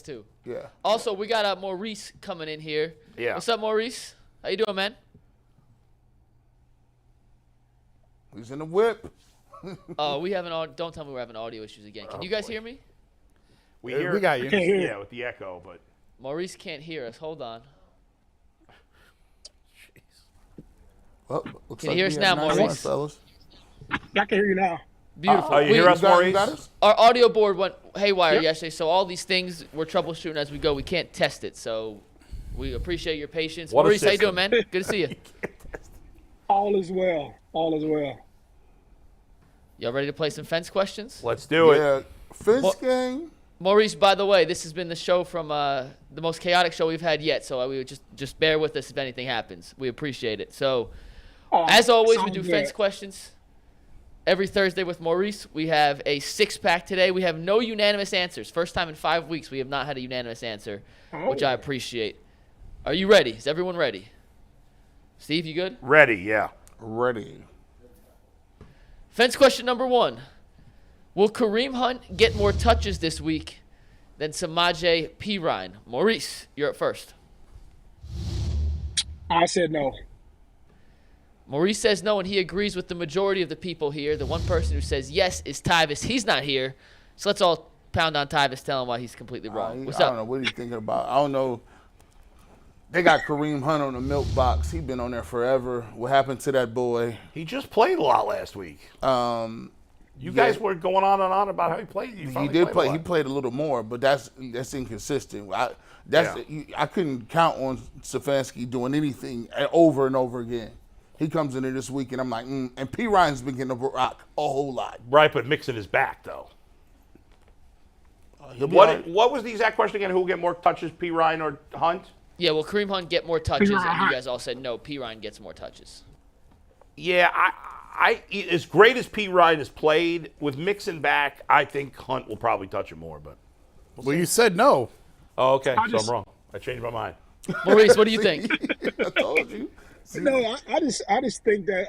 too. Yeah. Also, we got Maurice coming in here. Yeah. What's up, Maurice? How you doing, man? He's in the whip. We have don't tell me we're having audio issues again. Can you guys hear me? We got you. Yeah, with the echo, but Maurice can't hear us. Hold on. Well, Can you hear us now, Maurice? Fellas. I can hear you now. Beautiful. you hear us, Maurice? Our audio board went haywire yesterday, so all these things we're troubleshooting as we go. We can't test it, so we appreciate your patience. What a Maurice, how you system. doing, man? Good to see you. All is well. All is well. Y'all ready to play some fence questions? Let's do it. Yeah. Fence game. Maurice, by the way, this has been the show from the most chaotic show we've had yet, so we would just bear with us if anything happens. We appreciate it. So, as always, we do fence questions every Thursday with Maurice. We have a 6-pack today. We have no unanimous answers. First time in 5 weeks we have not had a unanimous answer, which I appreciate. Are you ready? Is everyone ready? Steve, you good? Ready, yeah. Ready. Fence question number 1. Will Kareem Hunt get more touches this week than Samaje Perine? Maurice, you're up first. I said no. Maurice says no, and he agrees with the majority of the people here. The one person who says yes is Tyvis. He's not here. So let's all pound on Tyvis, tell him why he's completely wrong. What's I up? don't know what he's thinking about. I don't know. They got Kareem Hunt on the milk box. He's been on there forever. What happened to that boy? He just played a lot last week. You guys were going on and on about how he played. He did play. He played a little more, but that's inconsistent. I couldn't count on Stefanski doing anything over and over again. He comes in there this week, and I'm like, and P. Ryan's been getting a rock a whole lot. Right, but Mixon is back, though. What was the exact question again? Who will get more touches, P. Ryan or Hunt? Yeah, will Kareem Hunt get more touches? And you guys all said no, Perine gets more touches. Yeah, I as great as P. Ryan has played, with Mixon back, I think Hunt will probably touch him more. But Well, you said no. Oh, okay, so I'm wrong. I changed my mind. Maurice, what do you think? I told you. No, I just think that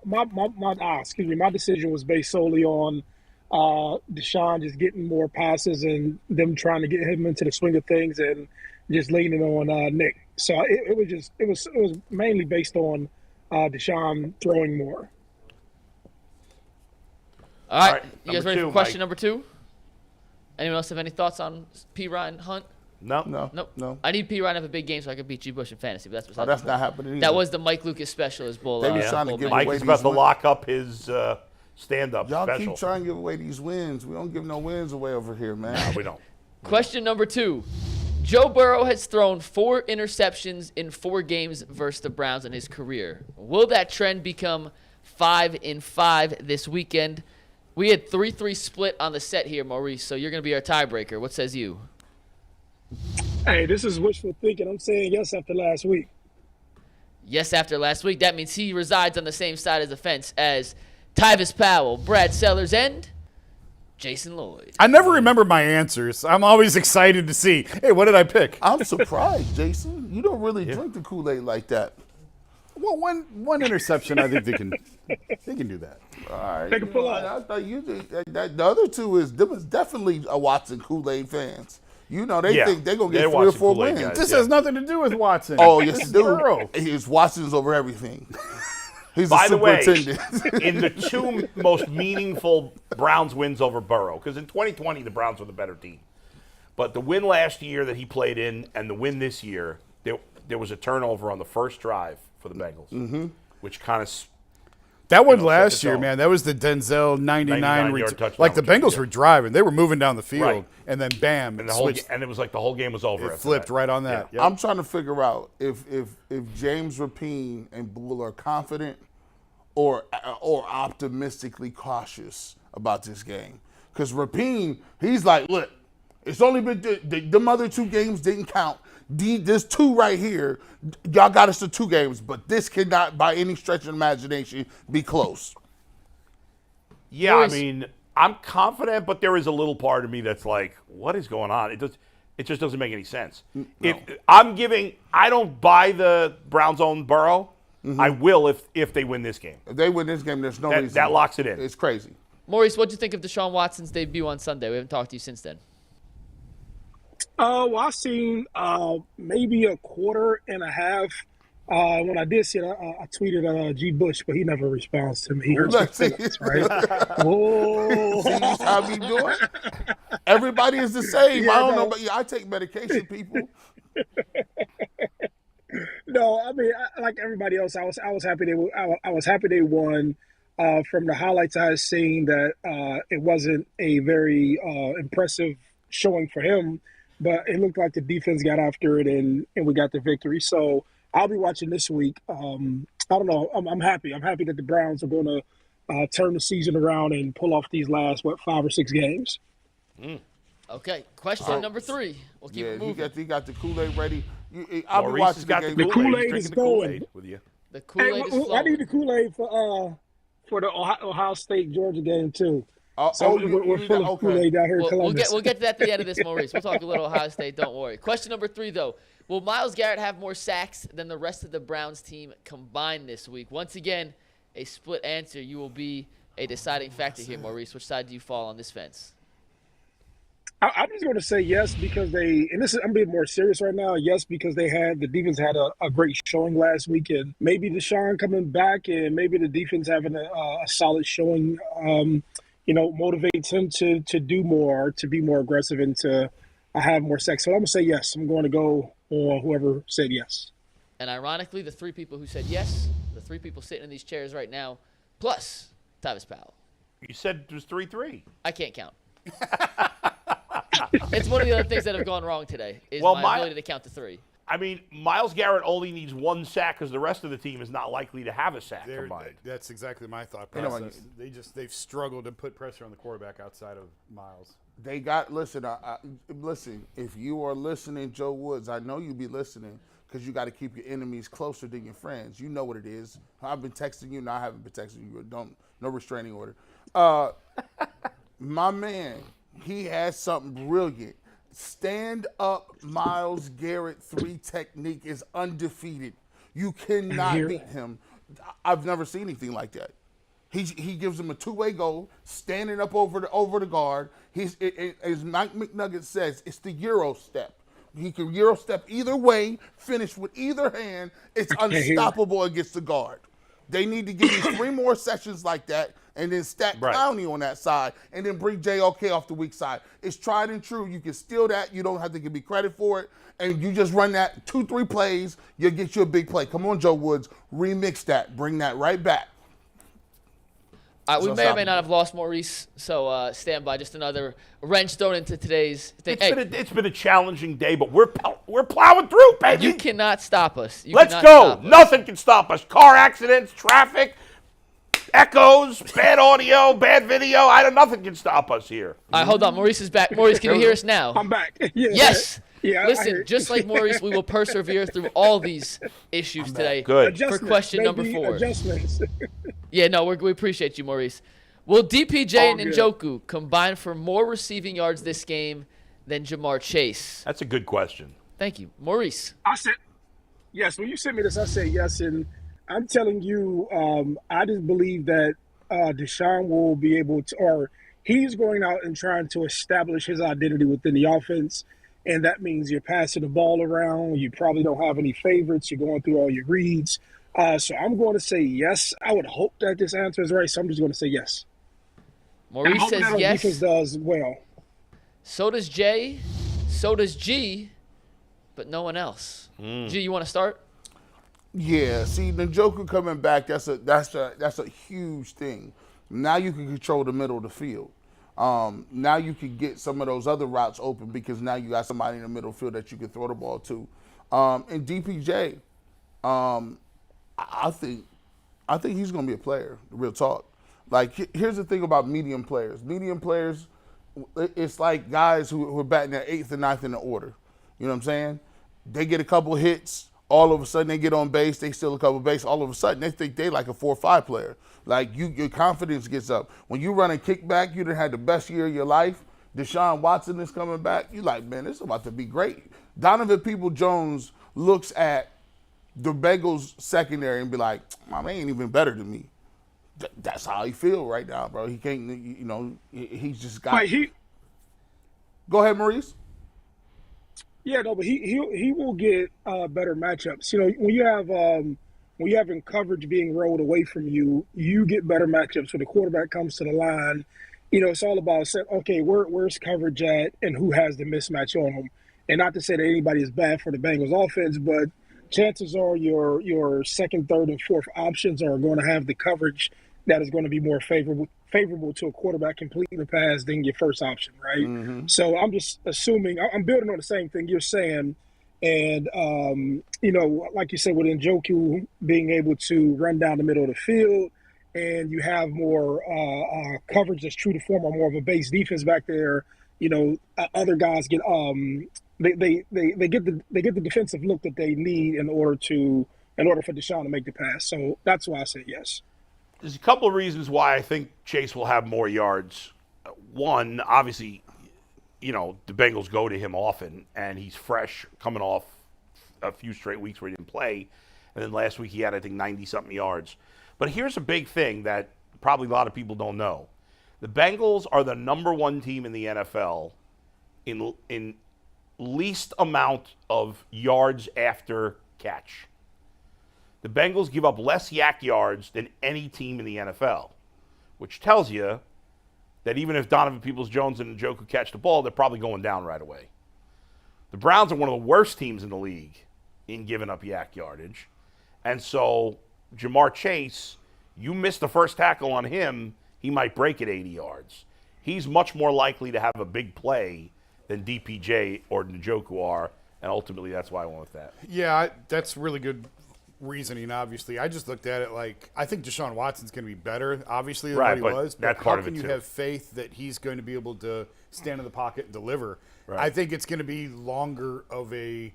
my decision was based solely on Deshaun just getting more passes and them trying to get him into the swing of things and just leaning on Nick. So it was mainly based on Deshaun throwing more. All right. You guys number ready for two, question Mike. number 2? Anyone else have any thoughts on P. Ryan Hunt? No. Nope. I need P. Ryan to have a big game so I can beat G. Bush in fantasy, but That's not happening either. That was the Mike Lucas special as bull. They was trying to give Mike away is about these to wins. lock up his stand-up Y'all special. keep trying to give away these wins. We don't give no wins away over here, man. No, we don't. Question number 2. Joe Burrow has thrown 4 interceptions in 4 games versus the Browns in his career. Will that trend become 5 in 5 this weekend? We had 3-3 split on the set here, Maurice, so you're going to be our tiebreaker. What says you? Hey, this is wishful thinking. I'm saying yes after last week. Yes, after last week. That means he resides on the same side of the fence as Tyvis Powell, Brad Sellers, and Jason Lloyd. I never remember my answers. I'm always excited to see, hey, what did I pick? I'm surprised, Jason. You don't really drink the Kool-Aid like that. Well, one interception, I think they can do that. All right. Take a pull I out. thought the other two is definitely a Watson Kool-Aid fans. You know, they think they're going to get 3 or Watson 4 Kool-Aid wins. guys. This has nothing to do with Watson. Oh, yes, it do. Burrow. He's Watson's over everything. He's By a the way, superintendent. in the 2 most meaningful Browns wins over Burrow, because in 2020 the Browns were the better team. But the win last year that he played in and the win this year, there was a turnover on the first drive for the Bengals, which kind of That one set last the year, tone. man, that was the Denzel 99 99-yard touchdown, like the which was Bengals good. were driving. They were moving down the field, Right. and then bam, and it the whole switched. and it was like the whole game was over. It after flipped that. right on that. Yeah. Yep. I'm trying to figure out if James Rapine and Bull are confident or optimistically cautious about this game. Because Rapine, he's like, look, it's only been the other 2 games didn't count. There's 2 right here. Y'all got us to 2 games, but this cannot, by any stretch of imagination, be close. Yeah, I mean, I'm confident, but there is a little part of me that's like, what is going on? It just doesn't make any sense. No. I don't buy the Browns own Burrow. I will if they win this game. If they win this game, there's no reason. That locks it in. It's crazy. Maurice, what'd you think of Deshaun Watson's debut on Sunday? We haven't talked to you since then. Well, I seen maybe a quarter and a half. When I did see it, I tweeted G. Bush, but he never responds to me. He hurts my feelings, right? Oh, See how we doing? Everybody is the same. Yeah, I don't no. know, but I take medication, people. No, I mean, like everybody else, I was happy I was happy they won. From the highlights I had seen, that it wasn't a very impressive showing for him, but it looked like the defense got after it and we got the victory. So I'll be watching this week. I don't know. I'm happy. I'm happy that the Browns are going to turn the season around and pull off these last 5 or 6 games. Okay, question number 3. We'll keep Yeah, it moving. he got the Kool-Aid ready. I'll be Maurice watching has got the the game. Kool-Aid Kool-Aid. He's is drinking the Kool-Aid going. with you. The Hey, Kool-Aid is I flowing. need the Kool-Aid for the Ohio State Georgia game too. So we're full of okay. Kool-Aid out here in We'll Columbus. get to that at the end of this, Maurice. We'll talk a little Ohio State. Don't worry. Question number 3, though. Will Myles Garrett have more sacks than the rest of the Browns team combined this week? Once again, a split answer. You will be a deciding factor here, Maurice. Which side do you fall on this fence? I'm just going to say yes because I'm being more serious right now. Yes, because the defense had a great showing last week, and maybe Deshaun coming back, and maybe the defense having a solid showing, motivates him to do more, to be more aggressive, and to have more sex. So I'm going to say yes. I'm going to go on whoever said yes. And ironically, the 3 people who said yes, the 3 people sitting in these chairs right now, plus Tyvis Powell. You said it was 3-3. I can't count. It's one of the other things that have gone wrong today is Well, my ability to count to 3. I mean, Myles Garrett only needs 1 sack because the rest of the team is not likely to have a sack combined. That's exactly my thought You know, process. They've struggled to put pressure on the quarterback outside of Miles. They got listen. Listen. If you are listening, Joe Woods, I know you be listening because you got to keep your enemies closer than your friends. You know what it is. I've been texting you. No, I haven't been texting you. No restraining order. My man, he has something brilliant. Stand up Myles Garrett 3 technique is undefeated. You cannot beat him. I've never seen anything like that. He gives him a 2-way goal, standing up over the guard. As Mike McNugget says, it's the Euro step. He can Euro step either way, finish with either hand. It's unstoppable against the guard. They need to give you 3 more sessions like that, and then stack Clowney on that side, and then bring JOK off the weak side. It's tried and true. You can steal that. You don't have to give me credit for it. And you just run that 2-3 plays, you'll get you a big play. Come on, Joe Woods. Remix that. Bring that right back. We may or may not have lost Maurice, so stand by. Just another wrench thrown into today's thing. It's been a challenging day, but we're plowing through, baby. You cannot stop us. Let's go. Nothing can stop us. Car accidents, traffic, echoes, bad audio, bad video. Nothing can stop us here. All right, hold on. Maurice is back. Maurice, can you hear us now? I'm back. Yes. Yeah. Listen, just like Maurice, we will persevere through all these issues today. Good. For question number 4. Adjustments. Yeah, no, we appreciate you, Maurice. Will DPJ and Njoku combine for more receiving yards this game than Jamar Chase? That's a good question. Thank you. Maurice. I said yes. When you sent me this, I said yes, and I'm telling you, I just believe that Deshaun will be able to, or he's going out and trying to establish his identity within the offense, and that means you're passing the ball around. You probably don't have any favorites. You're going through all your reads. So I'm going to say yes. I would hope that this answer is right, so I'm just going to say yes. Maurice says yes. Defense does well. So does Jay. So does G, but no one else. G, you want to start? Yeah, see, Njoku coming back, that's a huge thing. Now you can control the middle of the field. Now you can get some of those other routes open because now you got somebody in the middle field that you can throw the ball to. And DPJ, I think he's going to be a player, real talk. Like, here's the thing about medium players. Medium players, it's like guys who are batting their 8th and 9th in the order. You know what I'm saying? They get a couple hits. All of a sudden, they get on base. They steal a couple base. All of a sudden, they think they like a 4 or 5 player. Like, your confidence gets up. When you run a kickback, you done had the best year of your life. Deshaun Watson is coming back. You like, man, this is about to be great. Donovan Peoples-Jones looks at the Bengals secondary and be like, my man ain't even better than me. That's how he feel right now, bro. He can't, he's just got. Wait, Go ahead, Maurice. Yeah, no, but he will get better matchups. You know, when you have in coverage being rolled away from you, you get better matchups when the quarterback comes to the line. You know, it's all about saying, okay, where's coverage at and who has the mismatch on them. And not to say that anybody is bad for the Bengals offense, but chances are your second, third, and fourth options are going to have the coverage that is going to be more favorable to a quarterback completing the pass than your first option, right? Mm-hmm. So I'm just assuming I'm building on the same thing you're saying, and you know, like you said, with Njoku being able to run down the middle of the field, and you have more coverage that's true to form, or more of a base defense back there. You know, other guys get they get the defensive look that they need in order for Deshaun to make the pass. So that's why I say yes. There's a couple of reasons why I think Chase will have more yards. One, obviously, you know, the Bengals go to him often, and he's fresh, coming off a few straight weeks where he didn't play. And then last week he had, I think, 90-something yards. But here's a big thing that probably a lot of people don't know. The Bengals are the number one team in the NFL in least amount of yards after catch. The Bengals give up less yak yards than any team in the NFL, which tells you that even if Donovan Peoples-Jones and Njoku catch the ball, they're probably going down right away. The Browns are one of the worst teams in the league in giving up yak yardage. And so Jamar Chase, you miss the first tackle on him, he might break at 80 yards. He's much more likely to have a big play than DPJ or Njoku are, and ultimately that's why I went with that. Yeah, that's really good reasoning, obviously. I just looked at it like, I think Deshaun Watson's going to be better, obviously, than what he was. But that's part how of it, can you too. have faith that he's going to be able to stand in the pocket and deliver? Right. I think it's going to be longer of a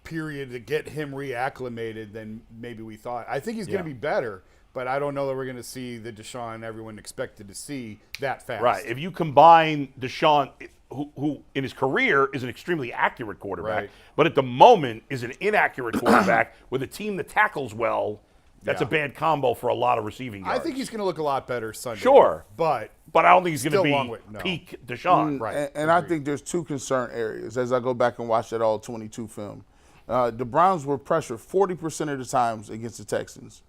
period to get him reacclimated than maybe we thought. I think he's going to be better, but I don't know that we're going to see the Deshaun everyone expected to see that fast. Right. If you combine Deshaun, who in his career is an extremely accurate quarterback, Right. but at the moment is an inaccurate quarterback with a team that tackles well, that's a bad combo for a lot of receiving yards. I think he's going to look a lot better Sunday. Sure. But I don't think he's going to Still be long way- no. peak Deshaun. Right. And I think there's two concern areas as I go back and watch that all 22 film. The Browns were pressured 40% of the times against the Texans.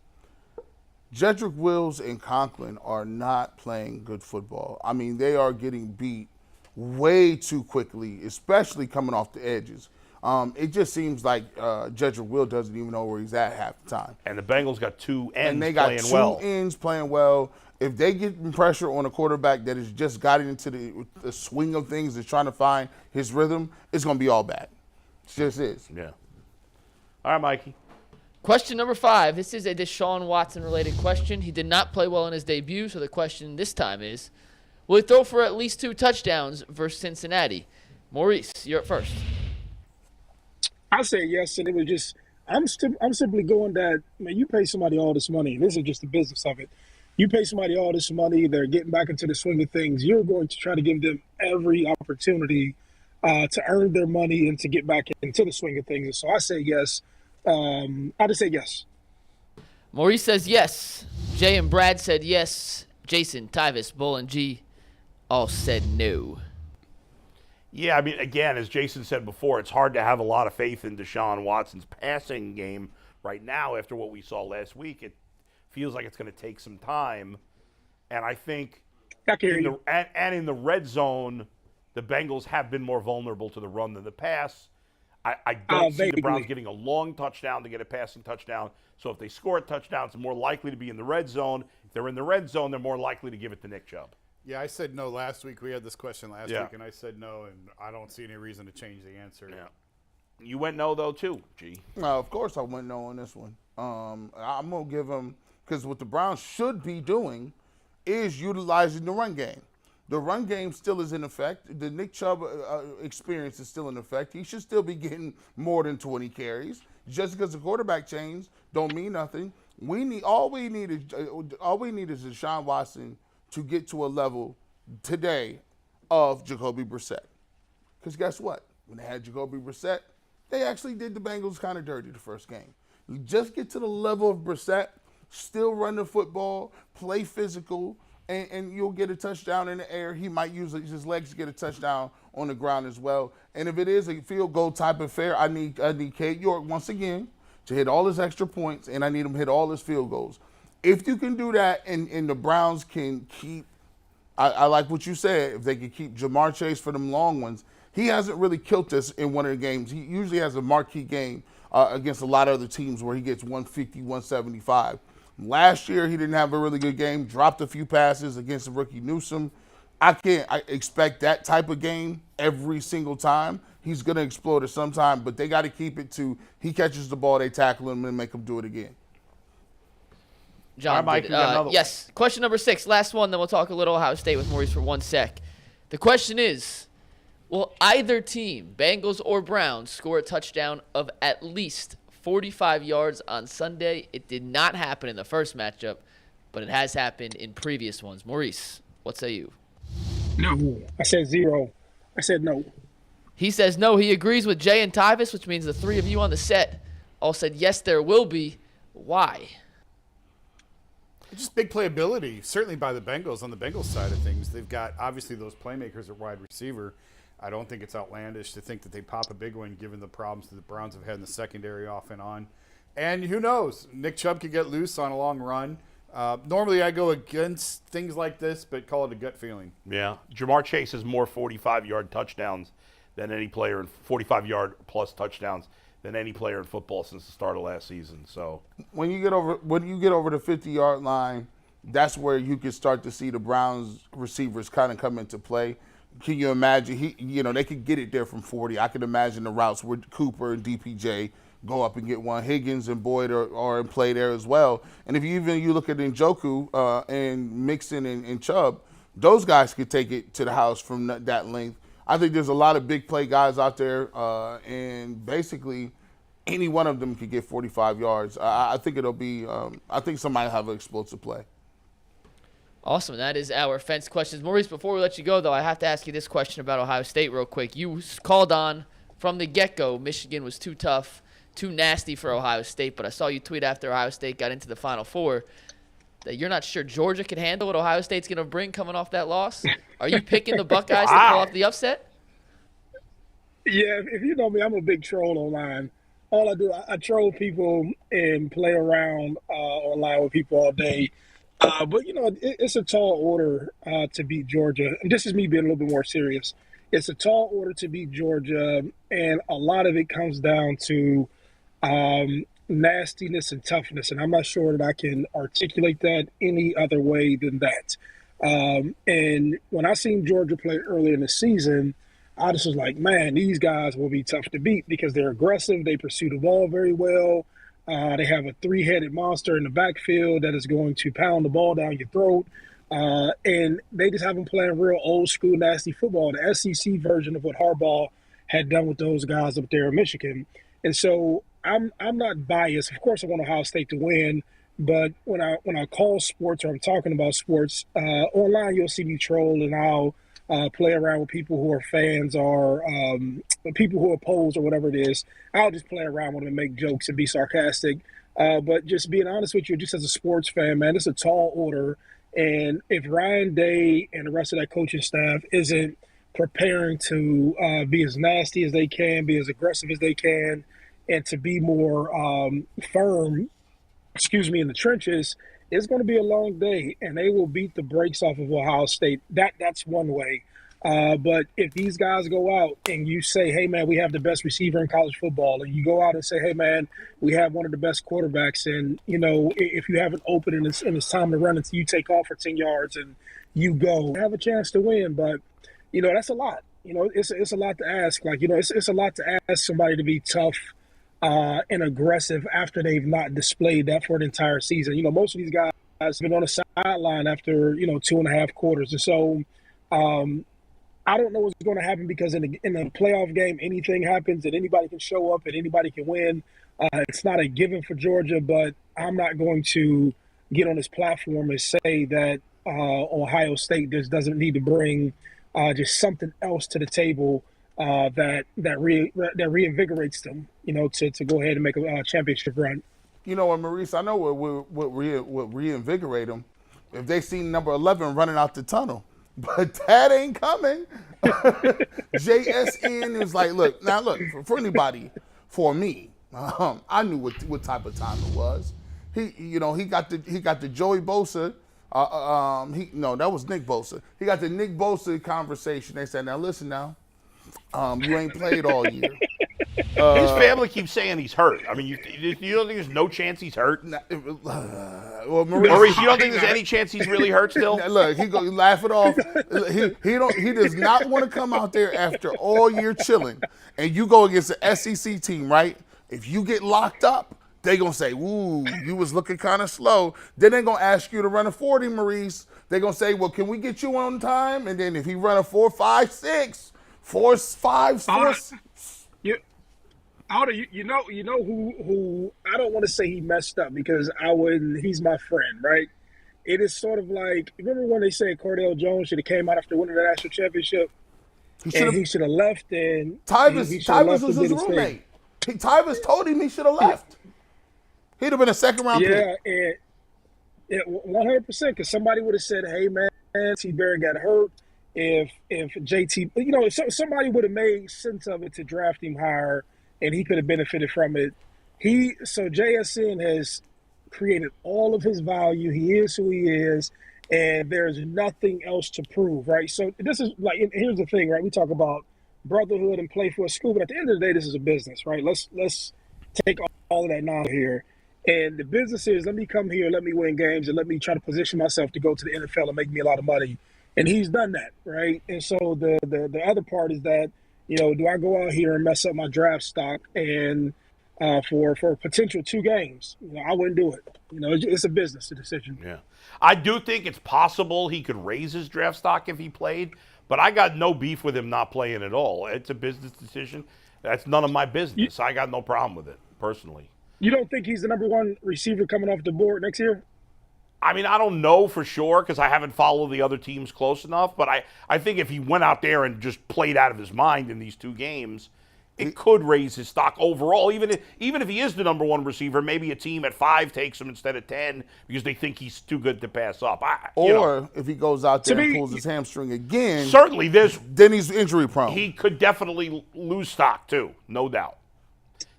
Jedrick Wills and Conklin are not playing good football. I mean, they are getting beat way too quickly, especially coming off the edges. It just seems like Jedrick Wills doesn't even know where he's at half the time. And the Bengals got two ends And they got playing two well. ends playing well. If they get pressure on a quarterback that has just gotten into the swing of things, is trying to find his rhythm, it's going to be all bad. It just is. Yeah. All right, Mikey. Question number 5. This is a Deshaun Watson-related question. He did not play well in his debut, so the question this time is, will he throw for at least 2 touchdowns versus Cincinnati? Maurice, you're up first. I say yes, and it was just I'm simply going that, man, you pay somebody all this money. This is just the business of it. You pay somebody all this money, they're getting back into the swing of things. You're going to try to give them every opportunity to earn their money and to get back into the swing of things. And so I say yes. I just say yes. Maurice says yes. Jay and Brad said yes. Jason, Tyvis, Bull, and G all said no. Yeah, I mean, again, as Jason said before, it's hard to have a lot of faith in Deshaun Watson's passing game right now after what we saw last week. It feels like it's going to take some time. And I think in the red zone, the Bengals have been more vulnerable to the run than the pass. I don't see the Browns getting a long touchdown to get a passing touchdown. So if they score a touchdown, it's more likely to be in the red zone. If they're in the red zone, they're more likely to give it to Nick Chubb. Yeah, I said no last week. We had this question last Yeah. week, and I said no, and I don't see any reason to change the answer. Yeah. You went no, though, too, G. Of course I went no on this one. I'm going to give them, because what the Browns should be doing is utilizing the run game. The run game still is in effect. The Nick Chubb experience is still in effect. He should still be getting more than 20 carries. Just because the quarterback changed don't mean nothing. All we need is Deshaun Watson to get to a level today of Jacoby Brissett. Because guess what? When they had Jacoby Brissett, they actually did the Bengals kind of dirty the first game. You just get to the level of Brissett, still run the football, play physical, and you'll get a touchdown in the air. He might use his legs to get a touchdown on the ground as well. And if it is a field goal type of affair, I need Cade York once again to hit all his extra points, and I need him to hit all his field goals. If you can do that, and the Browns can keep, I like what you said, if they can keep Jamar Chase for them long ones. He hasn't really killed us in one of the games. He usually has a marquee game against a lot of other teams where he gets 150, 175. Last year, he didn't have a really good game, dropped a few passes against the rookie Newsome. I expect that type of game every single time. He's going to explode at some time, but they got to keep it to he catches the ball, they tackle him, and make him do it again. John, All right, Mike, yes. Question number 6, last one, then we'll talk a little Ohio State with Maurice for 1 sec. The question is, will either team, Bengals or Browns, score a touchdown of at least 45 yards on Sunday? It did not happen in the first matchup, but it has happened in previous ones. Maurice, what say you? No. I said 0. I said no. He says no. He agrees with Jay and Tyvis, which means the 3 of you on the set all said yes, there will be. Why? Just big playability, certainly by the Bengals on the Bengals side of things. They've got obviously those playmakers at wide receiver. I don't think it's outlandish to think that they pop a big one given the problems that the Browns have had in the secondary off and on. And who knows? Nick Chubb could get loose on a long run. Normally I go against things like this, but call it a gut feeling. Yeah. Jamar Chase has more 45-yard touchdowns than any player, in 45-yard plus touchdowns than any player in football since the start of last season. So when you get over the 50-yard line, that's where you can start to see the Browns receivers kind of come into play. Can you imagine? They could get it there from 40. I can imagine the routes where Cooper and DPJ go up and get one. Higgins and Boyd are in play there as well. And if you look at Njoku and Mixon and Chubb, those guys could take it to the house from that length. I think there's a lot of big play guys out there, and basically any one of them could get 45 yards. I think it'll be. I think somebody will have an explosive play. Awesome. That is our fence questions. Maurice, before we let you go, though, I have to ask you this question about Ohio State real quick. You called on from the get-go Michigan was too tough, too nasty for Ohio State, but I saw you tweet after Ohio State got into the Final Four that you're not sure Georgia can handle what Ohio State's going to bring coming off that loss. Are you picking the Buckeyes to pull off the upset? Yeah, if you know me, I'm a big troll online. All I do, I troll people and play around online with people all day. But, it's a tall order to beat Georgia. And this is me being a little bit more serious. It's a tall order to beat Georgia, and a lot of it comes down to nastiness and toughness. And I'm not sure that I can articulate that any other way than that. And when I seen Georgia play earlier in the season, I just was like, man, these guys will be tough to beat because they're aggressive. They pursue the ball very well. They have a 3-headed monster in the backfield that is going to pound the ball down your throat. And they just have them playing real old school nasty football, the SEC version of what Harbaugh had done with those guys up there in Michigan. And so I'm not biased. Of course, I want Ohio State to win. But when I call sports or I'm talking about sports, online you'll see me troll, and I'll play around with people who are fans or people who oppose or whatever it is. I'll just play around with them and make jokes and be sarcastic. But just being honest with you, just as a sports fan, man, it's a tall order. And if Ryan Day and the rest of that coaching staff isn't preparing to be as nasty as they can, be as aggressive as they can, and to be more firm, in the trenches, it's going to be a long day, and they will beat the brakes off of Ohio State. That's one way. But if these guys go out and you say, hey, man, we have the best receiver in college football, and you go out and say, hey, man, we have one of the best quarterbacks, and, if you have an open and it's time to run until you take off for 10 yards and you go, have a chance to win. But, that's a lot. It's a lot to ask. It's a lot to ask somebody to be tough and aggressive after they've not displayed that for an entire season. Most of these guys have been on the sideline after, 2.5 quarters. And so I don't know what's going to happen because in the playoff game, anything happens and anybody can show up and anybody can win. It's not a given for Georgia, but I'm not going to get on this platform and say that Ohio State just doesn't need to bring just something else to the table that reinvigorates them, to go ahead and make a championship run. And Maurice, I know what reinvigorate them, if they see number 11 running out the tunnel. But that ain't coming. JSN is like, look, for anybody, for me, I knew what type of time it was. He got the Joey Bosa. That was Nick Bosa. He got the Nick Bosa conversation. They said, now listen now, you ain't played all year. His family keeps saying he's hurt. I mean, you don't think there's no chance he's hurt? Maurice, you don't think there's any chance he's really hurt still? Look, he go laugh it off. He does not want to come out there after all year chilling, and you go against the SEC team, right? If you get locked up, they gonna say, "Ooh, you was looking kind of slow." Then they gonna ask you to run a 40, Maurice. They gonna say, "Well, can we get you on time?" And then if he run a 4.56, 4.5, you know who I don't want to say he messed up because he's my friend, right? It is sort of like, remember when they said Cordell Jones should have came out after winning the national championship? He should have left, and Tyvis was his roommate. Tyvis told him he should have left. He'd have been a second-round pick. Yeah, 100%, because somebody would have said, hey, man, T. Barron got hurt. If JT, somebody would have made sense of it to draft him higher, and he could have benefited from it. So JSN has created all of his value. He is who he is, and there's nothing else to prove, right? So this is like, and here's the thing, right? We talk about brotherhood and play for a school, but at the end of the day, this is a business, right? Let's take all of that now here. And the business is, let me come here, let me win games, and let me try to position myself to go to the NFL and make me a lot of money. And he's done that, right? And so the other part is that, do I go out here and mess up my draft stock and for potential 2 games? I wouldn't do it. It's a business decision. Yeah, I do think it's possible he could raise his draft stock if he played, but I got no beef with him not playing at all. It's a business decision. That's none of my business. I got no problem with it personally. You don't think he's the number 1 receiver coming off the board next year? I mean, I don't know for sure because I haven't followed the other teams close enough, but I think if he went out there and just played out of his mind in these 2 games, it could raise his stock overall. Even if he is the number 1 receiver, maybe a team at 5 takes him instead of 10 because they think he's too good to pass up. If he goes out there and pulls his hamstring again, certainly then he's injury prone. He could definitely lose stock too, no doubt.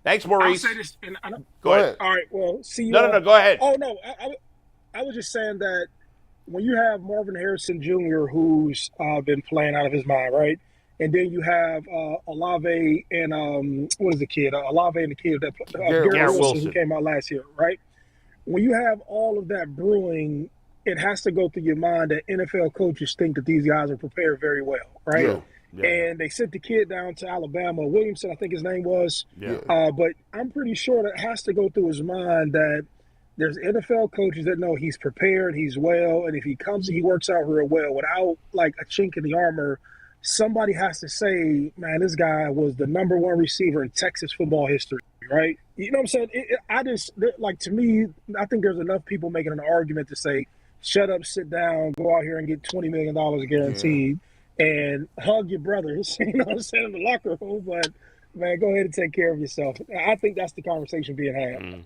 Thanks, Maurice. I'll say this. Go ahead. All right. Well, see you. No. Go ahead. Oh no, I was just saying that when you have Marvin Harrison Jr., who's been playing out of his mind, right? And then you have Olave and what is the kid? Olave and the kid that Garrett Wilson, who came out last year, right? When you have all of that brewing, it has to go through your mind that NFL coaches think that these guys are prepared very well, right? Yeah. Yeah. And they sent the kid down to Alabama, Williamson, I think his name was. Yeah. But I'm pretty sure that has to go through his mind that there's NFL coaches that know he's prepared, he's well, and if he comes and he works out real well without like a chink in the armor, somebody has to say, man, this guy was the number 1 receiver in Texas football history, right? You know what I'm saying? To me, I think there's enough people making an argument to say, shut up, sit down, go out here and get $20 million guaranteed. Yeah. And hug your brothers, you know what I'm saying, in the locker room. But, man, go ahead and take care of yourself. I think that's the conversation being had.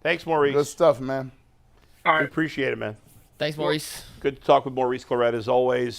Thanks, Maurice. Good stuff, man. All right. We appreciate it, man. Thanks, Maurice. Good to talk with Maurice Clarett as always.